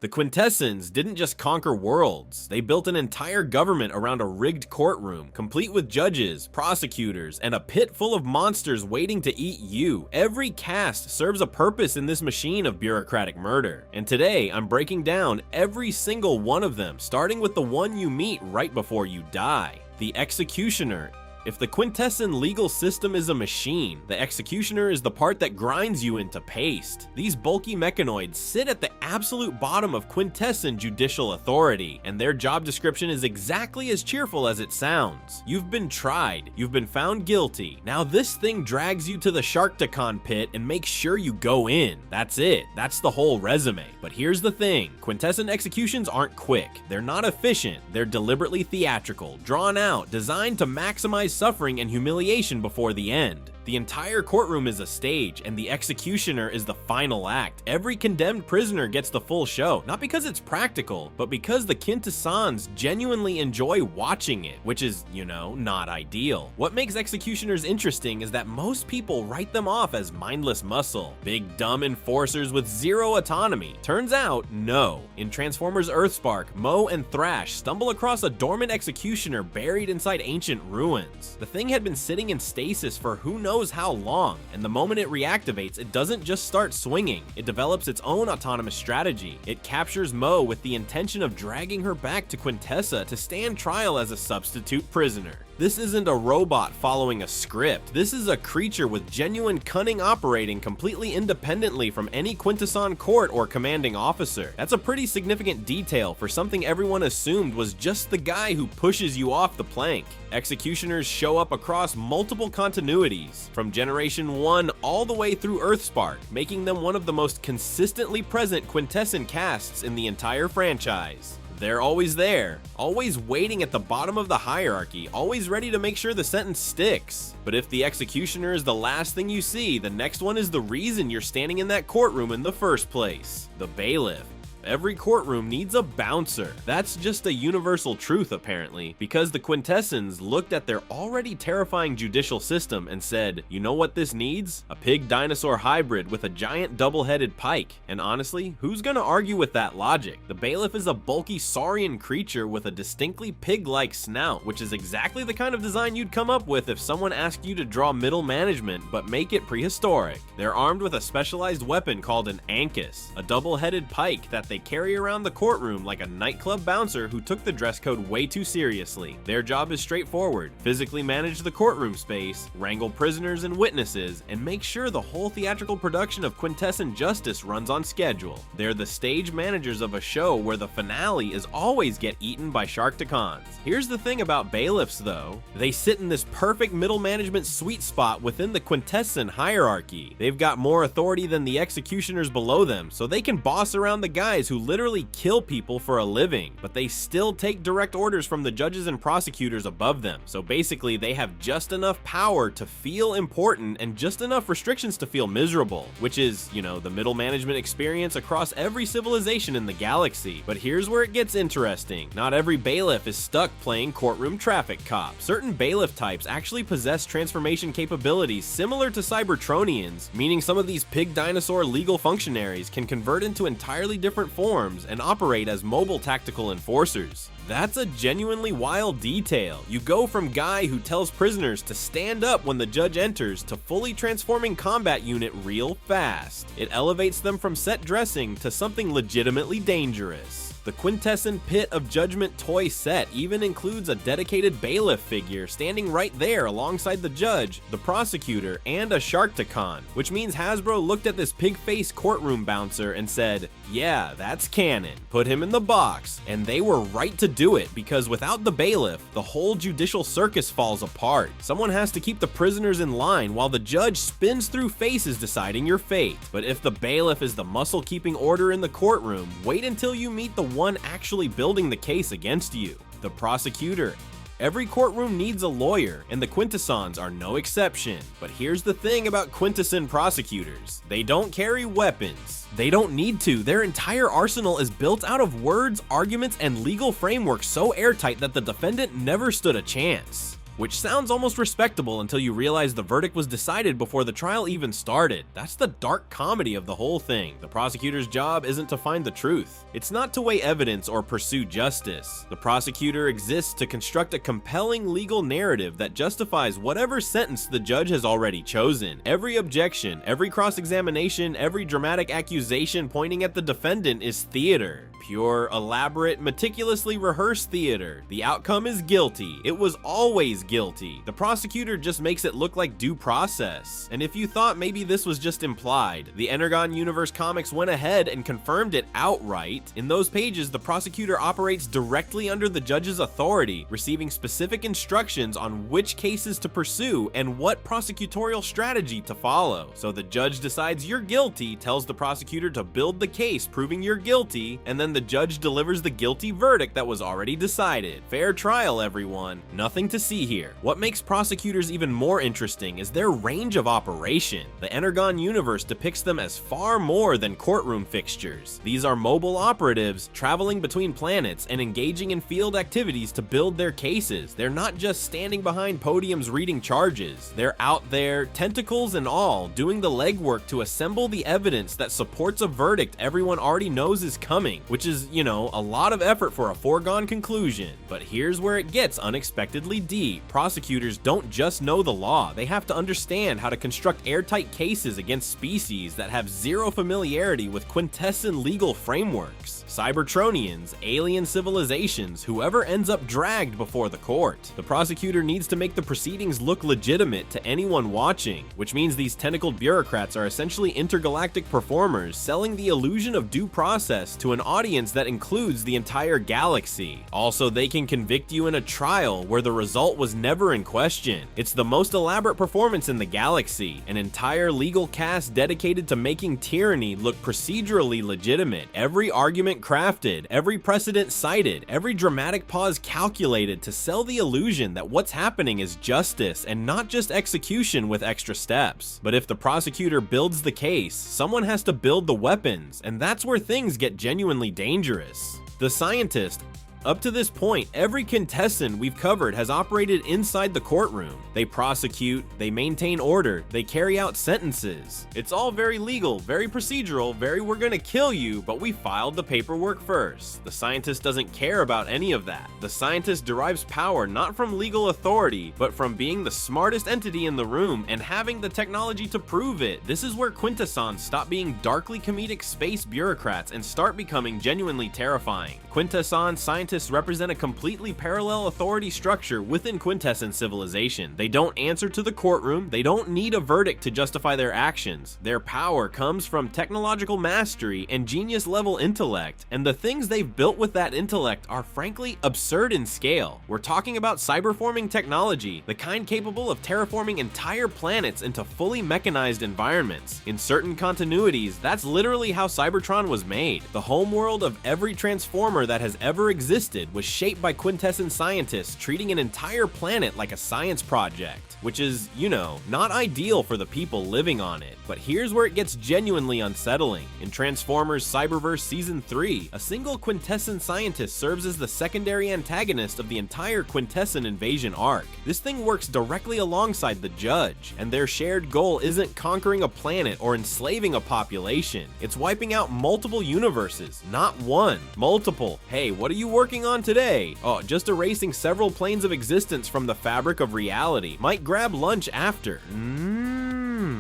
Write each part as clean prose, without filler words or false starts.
The Quintessons didn't just conquer worlds, they built an entire government around a rigged courtroom, complete with judges, prosecutors, and a pit full of monsters waiting to eat you. Every caste serves a purpose in this machine of bureaucratic murder. And today, I'm breaking down every single one of them, starting with the one you meet right before you die, the Executioner. If the Quintesson legal system is a machine, the Executioner is the part that grinds you into paste. These bulky mechanoids sit at the absolute bottom of Quintesson judicial authority, and their job description is exactly as cheerful as it sounds. You've been tried, you've been found guilty. Now this thing drags you to the Sharktacon pit and makes sure you go in. That's it. That's the whole resume. But here's the thing, Quintesson executions aren't quick. They're not efficient. They're deliberately theatrical, drawn out, designed to maximize suffering and humiliation before the end. The entire courtroom is a stage, and the Executioner is the final act. Every condemned prisoner gets the full show, not because it's practical, but because the Quintessons genuinely enjoy watching it, which is, you know, not ideal. What makes Executioners interesting is that most people write them off as mindless muscle, big dumb enforcers with zero autonomy. Turns out, no. In Transformers Earthspark, Mo and Thrash stumble across a dormant Executioner buried inside ancient ruins. The thing had been sitting in stasis for who knows how long, and the moment it reactivates, it doesn't just start swinging, it develops its own autonomous strategy. It captures Mo with the intention of dragging her back to Quintessa to stand trial as a substitute prisoner. This isn't a robot following a script. This is a creature with genuine cunning operating completely independently from any Quintesson court or commanding officer. That's a pretty significant detail for something everyone assumed was just the guy who pushes you off the plank. Executioners show up across multiple continuities, from Generation 1 all the way through Earthspark, making them one of the most consistently present Quintesson casts in the entire franchise. They're always there, always waiting at the bottom of the hierarchy, always ready to make sure the sentence sticks. But if the Executioner is the last thing you see, the next one is the reason you're standing in that courtroom in the first place, the bailiff. Every courtroom needs a bouncer. That's just a universal truth apparently, because the Quintessons looked at their already terrifying judicial system and said, you know what this needs? A pig dinosaur hybrid with a giant double-headed pike. And honestly, who's gonna argue with that logic? The bailiff is a bulky saurian creature with a distinctly pig-like snout, which is exactly the kind of design you'd come up with if someone asked you to draw middle management but make it prehistoric. They're armed with a specialized weapon called an ankus, a double-headed pike that they carry around the courtroom like a nightclub bouncer who took the dress code way too seriously. Their job is straightforward: physically manage the courtroom space, wrangle prisoners and witnesses, and make sure the whole theatrical production of Quintesson Justice runs on schedule. They're the stage managers of a show where the finale is always get eaten by Sharktacons. Here's the thing about bailiffs though, they sit in this perfect middle management sweet spot within the Quintesson hierarchy. They've got more authority than the Executioners below them, so they can boss around the guys who literally kill people for a living, but they still take direct orders from the judges and prosecutors above them. So basically they have just enough power to feel important and just enough restrictions to feel miserable, which is, you know, the middle management experience across every civilization in the galaxy. But here's where it gets interesting. Not every bailiff is stuck playing courtroom traffic cop. Certain bailiff types actually possess transformation capabilities similar to Cybertronians, meaning some of these pig dinosaur legal functionaries can convert into entirely different forms and operate as mobile tactical enforcers. That's a genuinely wild detail. You go from guy who tells prisoners to stand up when the judge enters to fully transforming combat unit real fast. It elevates them from set dressing to something legitimately dangerous. The Quintesson Pit of Judgment toy set even includes a dedicated bailiff figure standing right there alongside the judge, the prosecutor, and a Sharktacon, which means Hasbro looked at this pig-faced courtroom bouncer and said, yeah, that's canon, put him in the box, and they were right to do it, because without the bailiff, the whole judicial circus falls apart. Someone has to keep the prisoners in line while the judge spins through faces deciding your fate. But if the bailiff is the muscle keeping order in the courtroom, wait until you meet the one actually building the case against you, the prosecutor. Every courtroom needs a lawyer, and the Quintessons are no exception. But here's the thing about Quintesson prosecutors. They don't carry weapons. They don't need to. Their entire arsenal is built out of words, arguments, and legal frameworks so airtight that the defendant never stood a chance. which sounds almost respectable until you realize the verdict was decided before the trial even started. That's the dark comedy of the whole thing. The prosecutor's job isn't to find the truth. It's not to weigh evidence or pursue justice. The prosecutor exists to construct a compelling legal narrative that justifies whatever sentence the judge has already chosen. Every objection, every cross-examination, every dramatic accusation pointing at the defendant is theater. Pure, elaborate, meticulously rehearsed theater. The outcome is guilty. It was always guilty. The prosecutor just makes it look like due process. And if you thought maybe this was just implied, the Energon Universe comics went ahead and confirmed it outright. In those pages, the prosecutor operates directly under the judge's authority, receiving specific instructions on which cases to pursue and what prosecutorial strategy to follow. So the judge decides you're guilty, tells the prosecutor to build the case proving you're guilty, and then the judge delivers the guilty verdict that was already decided. Fair trial, everyone. Nothing to see here. What makes prosecutors even more interesting is their range of operation. The Energon universe depicts them as far more than courtroom fixtures. These are mobile operatives traveling between planets and engaging in field activities to build their cases. They're not just standing behind podiums reading charges. They're out there, tentacles and all, doing the legwork to assemble the evidence that supports a verdict everyone already knows is coming, which is, you know, a lot of effort for a foregone conclusion. But here's where it gets unexpectedly deep. Prosecutors don't just know the law, they have to understand how to construct airtight cases against species that have zero familiarity with Quintesson legal frameworks. Cybertronians, alien civilizations, whoever ends up dragged before the court. The prosecutor needs to make the proceedings look legitimate to anyone watching, which means these tentacled bureaucrats are essentially intergalactic performers selling the illusion of due process to an audience that includes the entire galaxy. Also, they can convict you in a trial where the result was never in question. It's the most elaborate performance in the galaxy, an entire legal cast dedicated to making tyranny look procedurally legitimate. Every argument crafted, every precedent cited, every dramatic pause calculated to sell the illusion that what's happening is justice and not just execution with extra steps. But if the prosecutor builds the case, someone has to build the weapons, and that's where things get genuinely dangerous. The scientist. Up to this point, every Quintesson we've covered has operated inside the courtroom. They prosecute, they maintain order, they carry out sentences. It's all very legal, very procedural, very we're gonna kill you, but we filed the paperwork first. The scientist doesn't care about any of that. The scientist derives power not from legal authority, but from being the smartest entity in the room and having the technology to prove it. This is where Quintessons stop being darkly comedic space bureaucrats and start becoming genuinely terrifying. Quintesson scientists represent a completely parallel authority structure within Quintesson civilization. They don't answer to the courtroom, they don't need a verdict to justify their actions. Their power comes from technological mastery and genius level intellect, and the things they've built with that intellect are frankly absurd in scale. We're talking about cyberforming technology, the kind capable of terraforming entire planets into fully mechanized environments. In certain continuities, that's literally how Cybertron was made. The homeworld of every transformer that has ever existed was shaped by Quintesson scientists treating an entire planet like a science project, which is, you know, not ideal for the people living on it. But here's where it gets genuinely unsettling. In Transformers Cyberverse Season 3, a single Quintesson scientist serves as the secondary antagonist of the entire Quintesson invasion arc. This thing works directly alongside the judge, and their shared goal isn't conquering a planet or enslaving a population. It's wiping out multiple universes, not one, multiple. Hey, what are you working on today? Oh, just erasing several planes of existence from the fabric of reality. Might grab lunch after.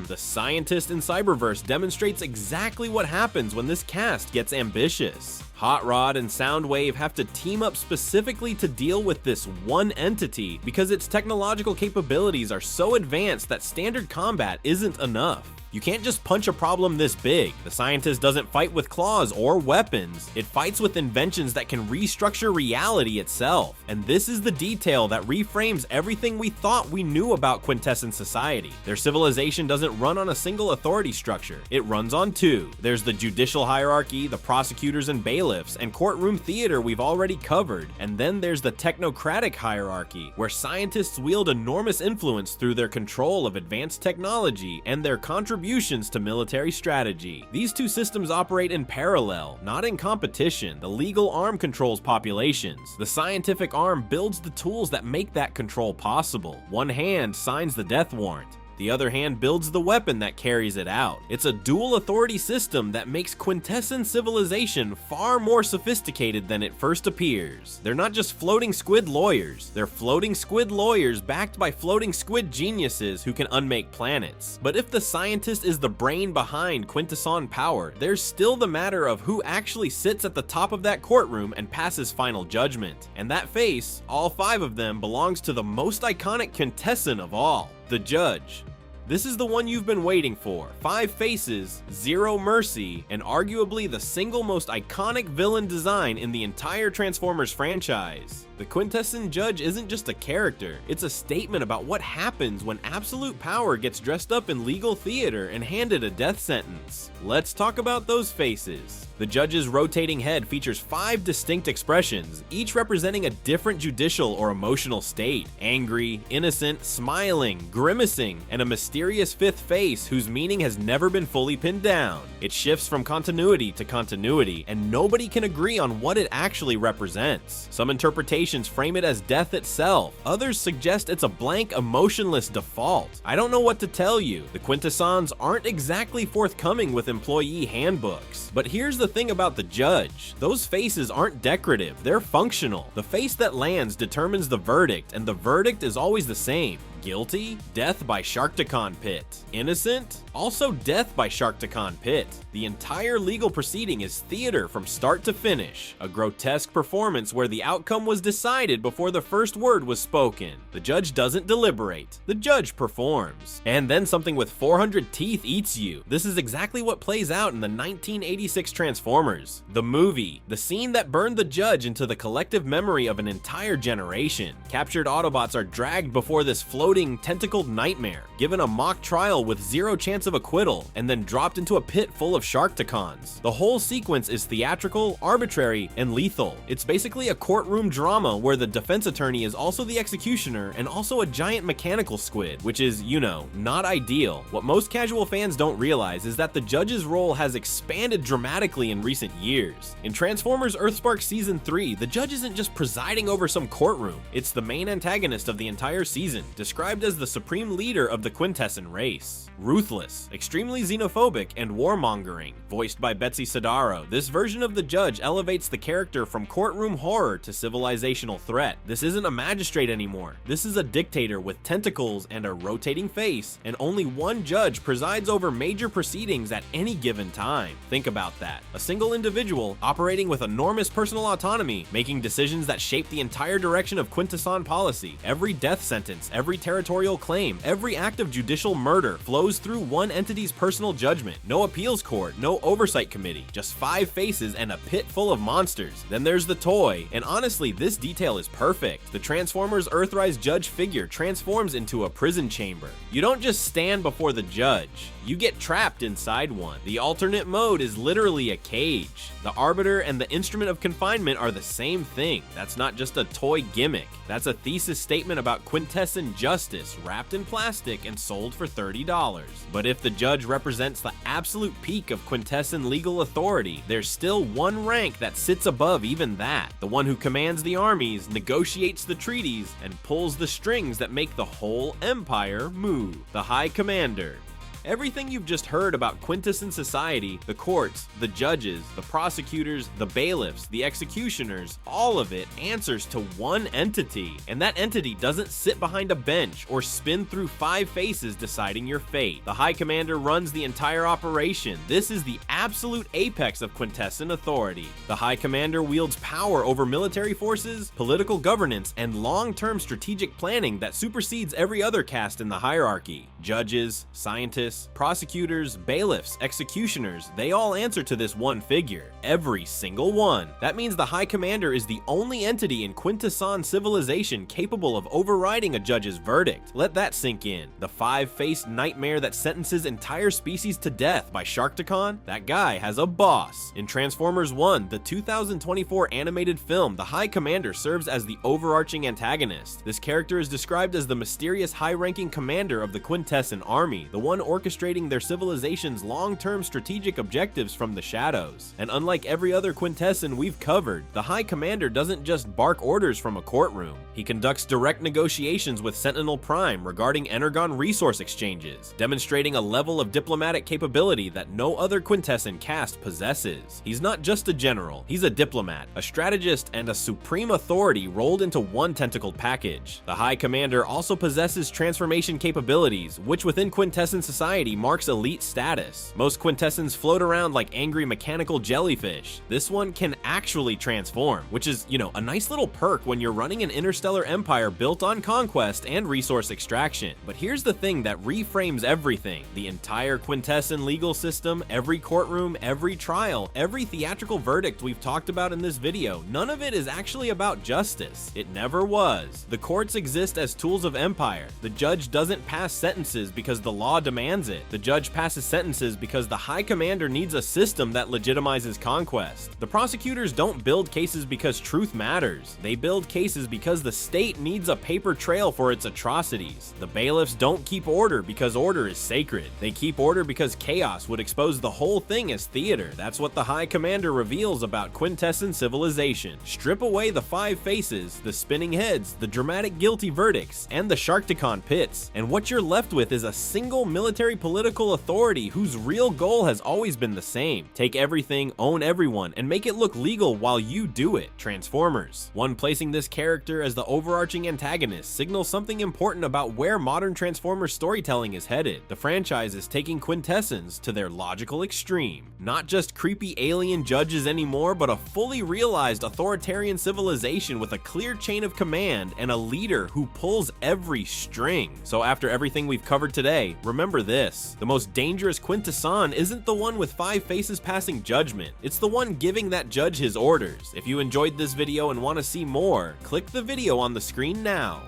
The scientist in Cyberverse demonstrates exactly what happens when this cast gets ambitious. Hot Rod and Soundwave have to team up specifically to deal with this one entity because its technological capabilities are so advanced that standard combat isn't enough. You can't just punch a problem this big. The scientist doesn't fight with claws or weapons. It fights with inventions that can restructure reality itself. And this is the detail that reframes everything we thought we knew about Quintesson society. Their civilization doesn't run on a single authority structure. It runs on two. There's the judicial hierarchy, the prosecutors and bailiffs, and courtroom theater we've already covered. And then there's the technocratic hierarchy, where scientists wield enormous influence through their control of advanced technology and their contribution contributions to military strategy. These two systems operate in parallel, not in competition. The legal arm controls populations. The scientific arm builds the tools that make that control possible. One hand signs the death warrant. The other hand builds the weapon that carries it out. It's a dual authority system that makes Quintesson civilization far more sophisticated than it first appears. They're not just floating squid lawyers. They're floating squid lawyers backed by floating squid geniuses who can unmake planets. But if the scientist is the brain behind Quintesson power, there's still the matter of who actually sits at the top of that courtroom and passes final judgment. And that face, all 5 of them, belongs to the most iconic Quintesson of all, the judge. This is the one you've been waiting for. 5 faces, 0 mercy, and arguably the single most iconic villain design in the entire Transformers franchise. The Quintesson Judge isn't just a character, it's a statement about what happens when absolute power gets dressed up in legal theater and handed a death sentence. Let's talk about those faces. The judge's rotating head features 5 distinct expressions, each representing a different judicial or emotional state. Angry, innocent, smiling, grimacing, and a mysterious 5th face whose meaning has never been fully pinned down. It shifts from continuity to continuity, and nobody can agree on what it actually represents. Some interpretations frame it as death itself. Others suggest it's a blank, emotionless default. I don't know what to tell you. The Quintessons aren't exactly forthcoming with employee handbooks. But here's the thing about the judge. Those faces aren't decorative, they're functional. The face that lands determines the verdict, and the verdict is always the same. Guilty? Death by Sharkticon Pit. Innocent? Also death by Sharkticon Pit. The entire legal proceeding is theater from start to finish. A grotesque performance where the outcome was decided before the first word was spoken. The judge doesn't deliberate. The judge performs. And then something with 400 teeth eats you. This is exactly what plays out in the 1986 Transformers. The movie. The scene that burned the judge into the collective memory of an entire generation. Captured Autobots are dragged before this floating, tentacled nightmare, given a mock trial with 0 chance of acquittal, and then dropped into a pit full of Sharkticons. The whole sequence is theatrical, arbitrary, and lethal. It's basically a courtroom drama where the defense attorney is also the executioner and also a giant mechanical squid, which is, you know, not ideal. What most casual fans don't realize is that the judge's role has expanded dramatically in recent years. In Transformers Earthspark Season 3, the judge isn't just presiding over some courtroom, it's the main antagonist of the entire season, described as the supreme leader of the Quintesson race. Ruthless, extremely xenophobic, and warmongering. Voiced by Betsy Sodaro, this version of the judge elevates the character from courtroom horror to civilizational threat. This isn't a magistrate anymore. This is a dictator with tentacles and a rotating face, and only one judge presides over major proceedings at any given time. Think about that. A single individual operating with enormous personal autonomy, making decisions that shape the entire direction of Quintesson policy. Every death sentence, every territorial claim, every act of judicial murder flows through one entity's personal judgment. No appeals court, no oversight committee, just 5 faces and a pit full of monsters. Then there's the toy, and honestly, this detail is perfect. The Transformers Earthrise judge figure transforms into a prison chamber. You don't just stand before the judge, you get trapped inside one. The alternate mode is literally a cage. The arbiter and the instrument of confinement are the same thing. That's not just a toy gimmick. That's a thesis statement about Quintesson justice wrapped in plastic and sold for $30. But if the judge represents the absolute peak of Quintesson legal authority, there's still one rank that sits above even that. The one who commands the armies, negotiates the treaties, and pulls the strings that make the whole empire move. The High Commander. Everything you've just heard about Quintesson society, the courts, the judges, the prosecutors, the bailiffs, the executioners, all of it answers to one entity. And that entity doesn't sit behind a bench or spin through 5 faces deciding your fate. The High Commander runs the entire operation. This is the absolute apex of Quintesson authority. The High Commander wields power over military forces, political governance, and long-term strategic planning that supersedes every other caste in the hierarchy. Judges, scientists, prosecutors, bailiffs, executioners, they all answer to this one figure. Every single one. That means the High Commander is the only entity in Quintesson civilization capable of overriding a judge's verdict. Let that sink in. The 5-faced nightmare that sentences entire species to death by Sharkticon? That guy has a boss. In Transformers 1, the 2024 animated film, the High Commander serves as the overarching antagonist. This character is described as the mysterious high-ranking commander of the Quintesson army, the one organizing orchestrating their civilization's long-term strategic objectives from the shadows. And unlike every other Quintesson we've covered, the High Commander doesn't just bark orders from a courtroom. He conducts direct negotiations with Sentinel Prime regarding Energon resource exchanges, demonstrating a level of diplomatic capability that no other Quintesson caste possesses. He's not just a general, he's a diplomat, a strategist, and a supreme authority rolled into one tentacled package. The High Commander also possesses transformation capabilities, which within Quintesson society marks elite status. Most Quintessons float around like angry mechanical jellyfish. This one can actually transform, which is, a nice little perk when you're running an interstellar empire built on conquest and resource extraction. But here's the thing that reframes everything: the entire Quintesson legal system, every courtroom, every trial, every theatrical verdict we've talked about in this video, none of it is actually about justice. It never was. The courts exist as tools of empire. The judge doesn't pass sentences because the law demands it. The judge passes sentences because the High Commander needs a system that legitimizes conquest. The prosecutors don't build cases because truth matters. They build cases because the state needs a paper trail for its atrocities. The bailiffs don't keep order because order is sacred. They keep order because chaos would expose the whole thing as theater. That's what the High Commander reveals about Quintesson civilization. Strip away the five faces, the spinning heads, the dramatic guilty verdicts, and the Sharkticon pits, and what you're left with is a single military political authority whose real goal has always been the same: take everything, own everyone, and make it look legal while you do it. Transformers. One placing this character as the overarching antagonist signals something important about where modern Transformers storytelling is headed. The franchise is taking Quintessons to their logical extreme. Not just creepy alien judges anymore, but a fully realized authoritarian civilization with a clear chain of command and a leader who pulls every string. So after everything we've covered today, remember this: the most dangerous Quintesson isn't the one with five faces passing judgment, it's the one giving that judge his orders. If you enjoyed this video and want to see more, click the video on the screen now.